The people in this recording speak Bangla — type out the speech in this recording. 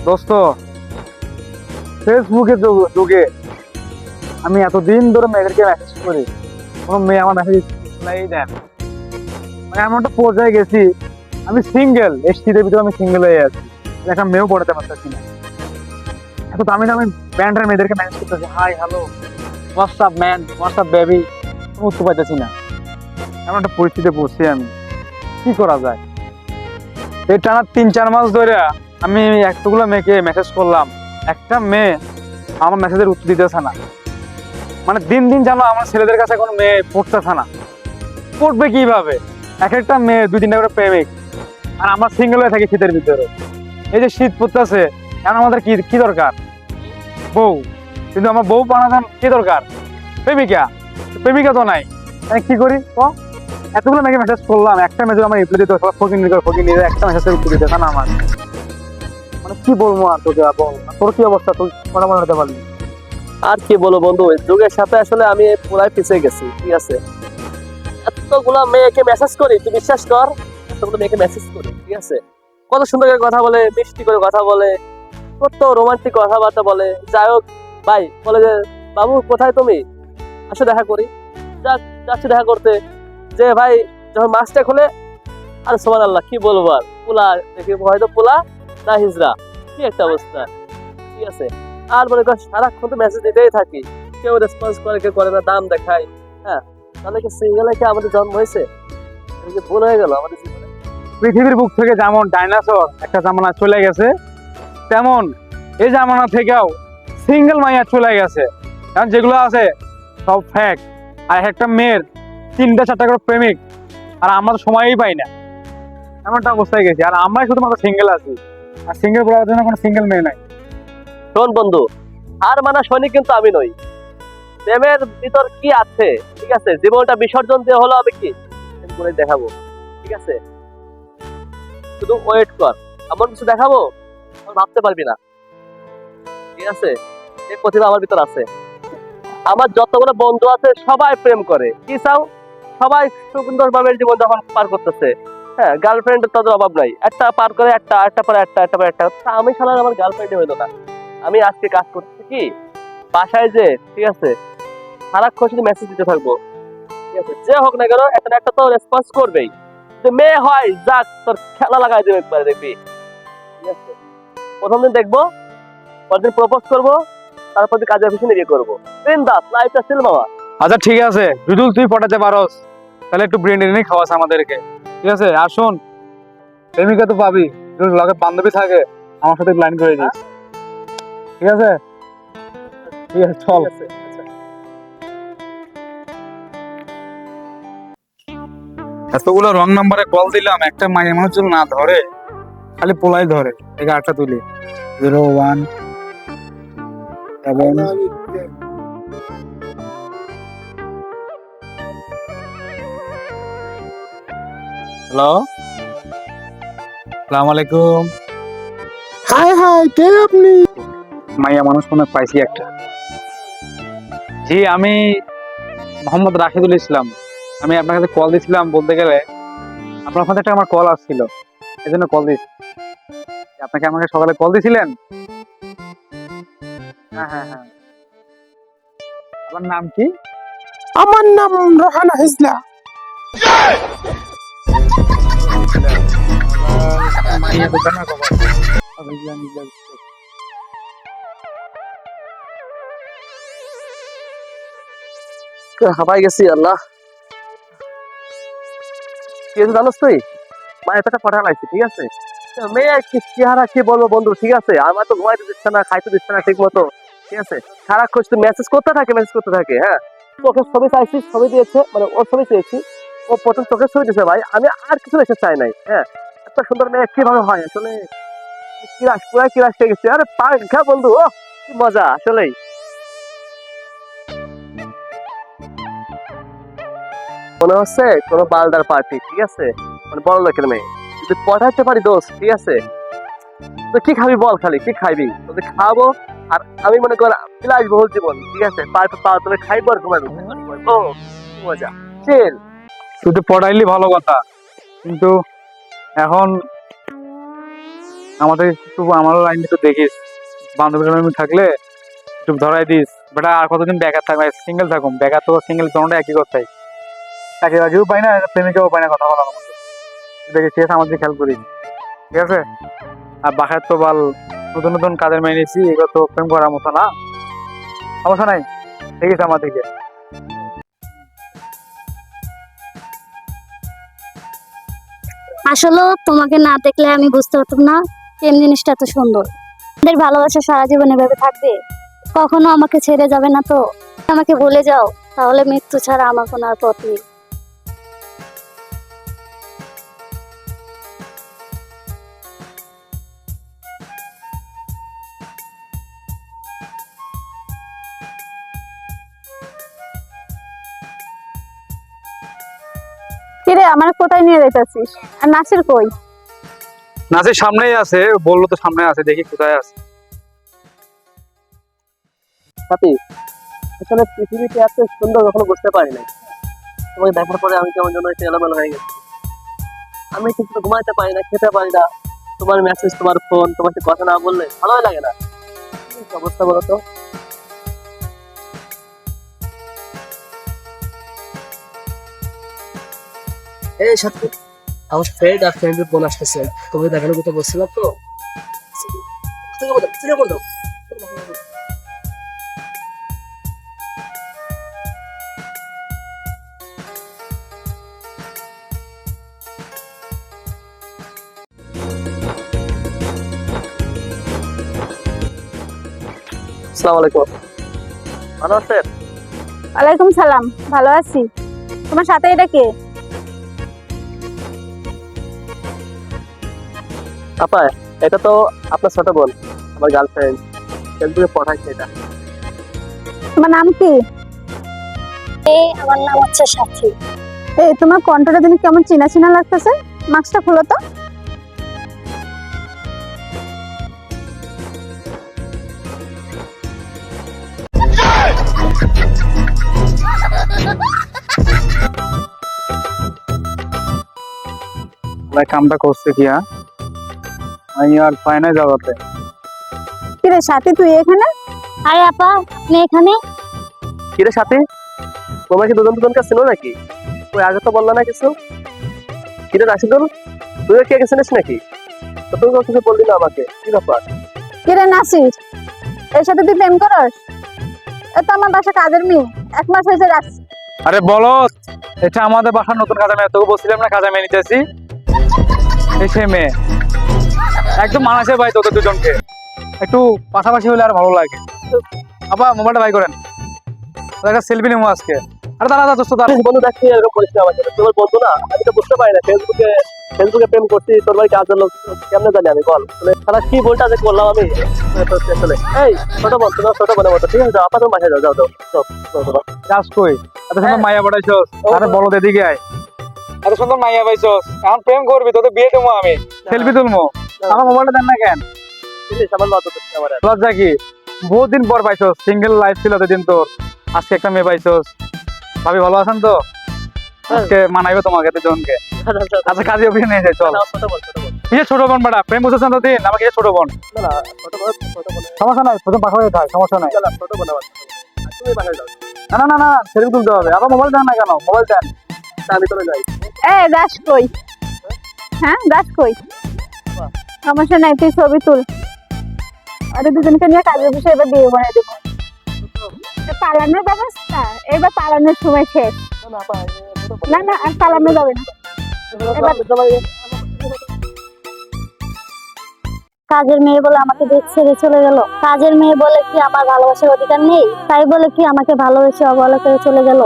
দোস্ত, ফেসবুকে যুগে আমি এতদিন ধরে মেয়েদেরকে মেসেজ করি, কোনো মেয়ে আমার মেসেজ রিপ্লাই দেন। মানে এমন একটা পর্যায়ে গেছি, আমি সিঙ্গেল, এই শীতের ভিতরে আমি সিঙ্গেল হয়ে আছি, একটা মেয়েও পড়াতে পারতেছি না। এত দামি দামি ব্র্যান্ডের মেয়েদেরকে মেসেজ করতেছি, hi hello, WhatsApp man, WhatsApp baby, কোনো উত্তর পাইতেছি না। এমন একটা পরিস্থিতিতে পড়ছি আমি, কি করা যায়? এই টানা 3-4 মাস ধরে আমি এতগুলো মেয়েকে মেসেজ করলাম, একটা মেয়ে আমার মেসেজের উত্তর দিতেছে না। মানে দিন দিন জানো আমার ছেলেদের কাছে কোনো মেয়ে পড়তেছে না, পড়বে কিভাবে? এক একটা মেয়ে 2-3টা করে প্রেমিক, আর আমরা সিঙ্গেল হয়ে থাকি শীতের ভিতরে। এই যে শীত পড়তেছে, এখন আমাদের কি কি দরকার? বউ। কিন্তু আমার বউ বানাতাম কি দরকার? প্রেমিকা। প্রেমিকা তো নাই, আমি কি করি? এতগুলো মেয়েকে মেসেজ করলাম, একটা মেয়ে আমার রিপ্লাই দিতে ফকির নিয়ে একটা মেসেজের উত্তর দিতে না আমার। মানে কি বলবো আর তোকে, বল তোর কি অবস্থা, তুই কথা বলতে পারলি? আর কি বলবো বন্ধু, এই যুগের সাথে আসলে আমি পুরাই পিছিয়ে গেছি। ঠিক আছে, এতগুলা মেয়েকে মেসেজ করি, তুই বিশ্বাস কর, এতগুলো মেয়েকে মেসেজ করি, ঠিক আছে, কত সুন্দর করে কথা বলে, মিষ্টি করে কথা বলে, কত রোমান্টিক কথাবার্তা বলে। যাই হোক ভাই, বলে যে বাবু কোথায় তুমি, আসো দেখা করি। যাচ্ছি দেখা করতে, যে ভাই যখন মাছটা খুলে, আর সুবহানাল্লাহ কি বলবো, আর পোলা দেখি, হয়তো পোলা না হিজড়া, কি একটা অবস্থা। ঠিক আছে, আর মনে কর সারাক্ষণ তো মেসেজ দিতেই থাকি, কেউ রেসপন্স করে কেউ করে না, দাম দেখায়। হ্যাঁ, তাহলে কি সিঙ্গেলে কি আমাদের জন্ম হয়েছে? এটা কি ভুল হয়ে গেল আমাদের জীবনে? পৃথিবীর বুক থেকে যেমন ডাইনোসর একটা জামানা চলে গেছে, তেমন এই জামানা থেকেও সিঙ্গেল মাইয়া চলে গেছে। কারণ যেগুলো আছে সব ফ্যাক, আর একটা মেয়ের 3-4টা করে প্রেমিক, আর আমরা তো সময়ই পাই না। এমন একটা অবস্থায় গেছি, আর আমরাই শুধুমাত্র সিঙ্গেল আছি, আর সিঙ্গেল বলার জন্য কোনো সিঙ্গেল মেয়ে নাই। শোন বন্ধু, আর মানা সৈনিক কিন্তু আমি নই। প্রেমের ভিতর কি আছে, ঠিক আছে, জীবনটা বিসর্জন দিয়ে হলো আমি কি প্রেম করে দেখাবো। ঠিক আছে, শুধু ওয়েট কর, এমন কিছু দেখাবো আমি ভাবতে পারবি না। ঠিক আছে, এই প্রতিভা আমার ভিতর আছে। আমার যতগুলো বন্ধু আছে সবাই প্রেম করে, কি চাও, সবাই সুন্দর ভাবে জীবন যখন পার করতেছে। হ্যাঁ, গার্লফ্রেন্ডের তাদের অভাব নাই, একটা পার করে একটা, একটা পরে একটা, একটা পরে একটা। তা আমি শালা আমার গার্লফ্রেন্ডই হইলো না। আমি আজকে কাজ করছি কি বাসায় যে, ঠিক আছে, সারাক্ষণ শুধু মেসেজ দিতে থাকবো। ঠিক আছে, যে হোক না কেন একটা না একটা তো রেসপন্স করবেই। যে মেয়ে হয় যাক, তোর খেলা লাগাই দেবে একবার, দেখবি। ঠিক আছে, প্রথম দিন দেখবো, পরদিন প্রপোজ করবো, তারপর দিন কাজের পিছনে বিয়ে করবো। বিন্দাস, লাইফটা চিল মামা। আচ্ছা ঠিক আছে, যদি তুই পটাতে পারস তাহলে একটু ব্রেন এনে খাওয়াস আমাদেরকে। ঠিক আছে, আর শোন, প্রেমিকা তো পাবি, যদি লগে বান্ধবী থাকে আমার সাথে লাইন করে দিস। ঠিক আছে, ঠিক আছে, চল। ঠিক আছে, আচ্ছা। এতগুলো রং নাম্বারে কল দিলাম, একটা মাঝে মানুষ না ধরে, খালি পোলাই ধরে। থেকে 8টা তুলি, 01 হ্যালো, আসসালামু আলাইকুম। হাই হাই, কে আপনি? মাইয়া মানুষ মনে হয় পাইছি একটা। জি, আমি মোহাম্মদ রাশিদুল ইসলাম। আমি আপনার কাছে কল দিছিলাম, বলতে গেলে আপনার কাছে একটা আমার কল আসছিল, এই জন্য কল দিচ্ছি। আপনাকে আমাকে সকালে কল দিছিলেন? হ্যাঁ হ্যাঁ হ্যাঁ। আপনার নাম কি? আমার নাম রোহানা হিজলা। মাইয়া দোকানের খবর। হাঁপাই গেছি, আল্লাহ। কি হয়েছে জানোস তুই, মায়ের পেটা পাঠা লাগছে। ঠিক আছে, মেয়ে কি চেহারা কি বলবো বন্ধু। ঠিক আছে, আমার তো ঘুমাইতে দিচ্ছে না, খাইতে দিচ্ছে না ঠিক মতো। ঠিক আছে, সারাক্ষণ শুধু মেসেজ করতে থাকে, মেসেজ করতে থাকে। হ্যাঁ, চোখের ছবি চাইছি, ছবি দিয়েছে, মানে ওর ছবি চেয়েছি, ও প্রথম চোখের ছবি দিয়েছে। ভাই আমি আর কিছু দেখতে চাই নাই। হ্যাঁ, এত সুন্দর মেয়ে কিভাবে হয় আসলে, কিরাস পুরাই কিরাস হয়ে গেছে। আরে পাঙ্খা বন্ধু, ও কি মজা আসলেই। মনে হচ্ছে কোনো বালদার পার্টি। ঠিক আছে, মানে বড় লোকের মেয়ে যদি পটাইতে পারি দোস্ত। ঠিক আছে, তো কি খাবি বল, খালি কি খাইবি, তোদের খাবো। আর আমি মনে কর বিলাসবহুল জীবন। ঠিক আছে, পাওয়া তোদের খাইবো আর ঘুমাইবো। ও কি মজা, চিল। তুই তো পড়াইলি ভালো কথা, কিন্তু এখন আমাদের একটু আমার লাইন একটু দেখিস, বান্ধবী টান্ধবী থাকলে একটু ধরাই দিস। বেটা আর কতদিন বেকার থাকবে, সিঙ্গেল থাকুম, বেকার তো সিঙ্গেল তোমরা একই কথাই, চাকরি পাই না, প্রেমিকাও পাই না কথা বলার মতো। দেখি ঠিক আছে, আমার দিকে খেয়াল করিস, ঠিক আছে? আর বাসায় তো বাল নতুন নতুন কাজের মেয়ে নিয়েছি, এগুলো তো প্রেম করার মতো না, সমস্যা নাই, ঠিক আছে আমার দিকে। আসলে তোমাকে না দেখলে আমি বুঝতে পারতাম না প্রেম জিনিসটা এত সুন্দর। আমাদের ভালোবাসা সারা জীবন এভাবে থাকবে, কখনো আমাকে ছেড়ে যাবে না তো? আমাকে ভুলে যাও, তাহলে মৃত্যু ছাড়া আমার কোনো আর পথ নেই। কিরে, আমার কোথায় নিয়ে যেতেছিস? আর নাসির কই? নাসির সামনেই আছে, বললো তো সামনে আছে, দেখি কোথায় আছে। সাথী, আসলে পৃথিবীতে এত সুন্দর কখনো বুঝতে পারি নাই। তোমাকে দেখার পরে আমি কেমন যেন একটু এলোমেলো হয়ে গেছি। আমি ঠিক মতো ঘুমাইতে পারি না, খেতে পারি না। তোমার মেসেজ, তোমার ফোন, তোমার সাথে কথা না বললে ভালোই লাগে না। কি অবস্থা বলো তো? এই সাথী, আমার ফ্রেন্ড আর ফ্রেন্ডের বোন আসতেছে, তোমাকে দেখানোর কথা বলছিলাম তো। ঠিক আছে, আসসালামু আলাইকুম। ভালো আছেন? ওয়ালাইকুম সালাম, ভালো আছি। তোমার সাথে এটা কে? আপা, এটা তো আপনার ছোট বোন, আমার গার্লফ্রেন্ড। ফেসবুকে পাঠাইছে এটা। তোমার নাম কি? আমার নাম হচ্ছে সাথী। এই তোমার কণ্ঠটা দিন কেমন চেনা চেনা লাগতেছে, মাস্কটা খুলো তো। ভাই কামটা করছে কি? হ্যাঁ, আমি আর পাই না জগতে। কিরে সাথী, তুই এখানে? আরে আপা, আপনি এখানে? কিরে সাথে, তোমরা কি দুজন দুজনকে চিনো নাকি? ওই আগে তো বললা না কিছু। কিরে রাশিদুল, তুইও কি আগে চিনিস নাকি? তো তুই কিছু বললি না আমাকে, কি ব্যাপার? কিরে নাসির, এর সাথে তুই প্রেম করস? এ তো আমার বাসা কাজের মেয়ে, 1 মাস হয়েছে রাখছি। আরে বলো, এটা আমাদের বাসার নতুন কাজা মেয়ে, তোকে বলছিলাম না কাজা মেয়ে নিতেছি, এই সে মেয়ে। একদম মানাসে ভাই তোদের দুজনকে, একটু পাশাপাশি হলে আর ভালো লাগে। আপা মোবাইলটা বাই করেন, একটা সেলফি নেবো আজকে। আরে দাঁড়া দোস্ত দাঁড়া। বন্ধু দেখছি এরকম করিস না আমাকে, তোমার বন্ধু না, আমি তো বুঝতে পারি না। ফেসবুকে প্রেম করছি, তোর বাড়ি কাজের লোক, কেমনে জানি আমি? বল তাহলে কি বলটা যে করলাম আমি। আসলে এই ছোট বোন, তোমার ছোট বোনের মতো, ঠিক আছে? যাও আপা, তুমি বাসায় যাও, যাও যাও যাও। কাজ কই, এত সুন্দর মাইয়া পাঠাইছস? আরে বলো এদিকে আয়, এত সুন্দর মাইয়া পাইছস, এখন প্রেম করবি, তোদের বিয়ে দেবো আমি, সেলফি তুলবো। আমার মোবাইলটা দেন না কেন? আমার লজ্জা করছে আমার। লজ্জা কি? বহুত দিন পর পাইছস, সিঙ্গেল লাইফ ছিল এতদিন তোর, আজকে একটা মেয়ে পাইছস। ভাবি ভালো আছেন তো? আজকে মানাইবে তোমাকে দুজনকে। আচ্ছা কাজে অফিসে নিয়ে যাই, চল। ছোট বোন, ছোট বোন। কি ছোট বোন বেটা, প্রেম বুঝেছেন তো দিন, আমাকে ছোট বোন। না না, ছোট বোন, ছোট বোন। সমস্যা নাই, প্রথম পাশা হয়ে থাক, সমস্যা নাই। না, ছোট বোন আমার। তুমি বাসায় যাও। না না না না, সেলফি তুলতে হবে। আবার মোবাইল দেন না কেন? মোবাইল দেন। আমি চলে যাই। এ গাছ কই? হ্যাঁ, গাছ কই? সমস্যা নাই, তুই ছবি তুল। আরে দুজনকে নিয়ে কাজের বিষয়ে এবার বিয়ে বানিয়ে দেবো। পালানোর ব্যবস্থা, এবার পালানোর সময় শেষ। না না, আর পালানো যাবে না। কাজের মেয়ে বলে আমাকে ছেড়ে চলে গেল। কাজের মেয়ে বলে কি আমার ভালোবাসার অধিকার নেই? তাই বলে কি আমাকে ভালোবেসে অবহেলা করে চলে গেল?